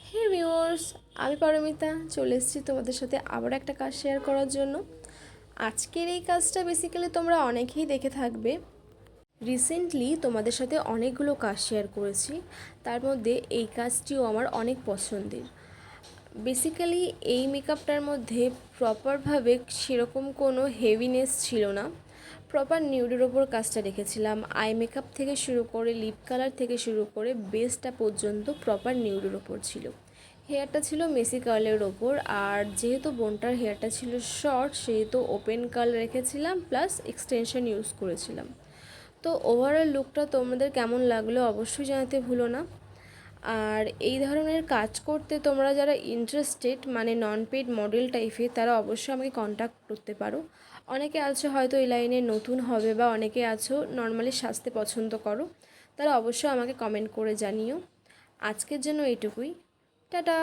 হে viewers, আমি পারমিতা চলে এসেছি তোমাদের সাথে আবার একটা কাজ শেয়ার করার জন্য। আজকের এই কাজটা বেসিক্যালি তোমরা অনেকেই দেখে থাকবে। রিসেন্টলি তোমাদের সাথে অনেকগুলো কাজ শেয়ার করেছি, তার মধ্যে এই কাজটিও আমার অনেক পছন্দের। বেসিক্যালি এই মেকআপটার মধ্যে প্রপারভাবে সেরকম কোনো হেভিনেস ছিল না, প্রপার নিউডের ওপর কাজটা রেখেছিলাম। আই মেকআপ থেকে শুরু করে লিপ কালার থেকে শুরু করে বেসটা পর্যন্ত প্রপার নিউডের ওপর ছিল। হেয়ারটা ছিল মেসি কার্লের ওপর, আর যেহেতু বোনটার হেয়ারটা ছিল শর্ট সেহেতু ওপেন কার্ল রেখেছিলাম, প্লাস এক্সটেনশন ইউজ করেছিলাম। তো ওভারঅল লুকটা তোমাদের কেমন লাগলো অবশ্যই জানাতে ভুলো না। আর এই ধরনের কাজ করতে তোমরা যারা ইন্টারেস্টেড, মানে নন পেইড মডেল টাইপের, তারা অবশ্যই আমাকে কন্ট্যাক্ট করতে পারো। অনেকে আছো হয়তো এই লাইনে নতুন হবে, বা অনেকে আছো নর্মালি সাজতে পছন্দ করো, তারা অবশ্যই আমাকে কমেন্ট করে জানিও। আজকের জন্য এইটুকুই। টাটা।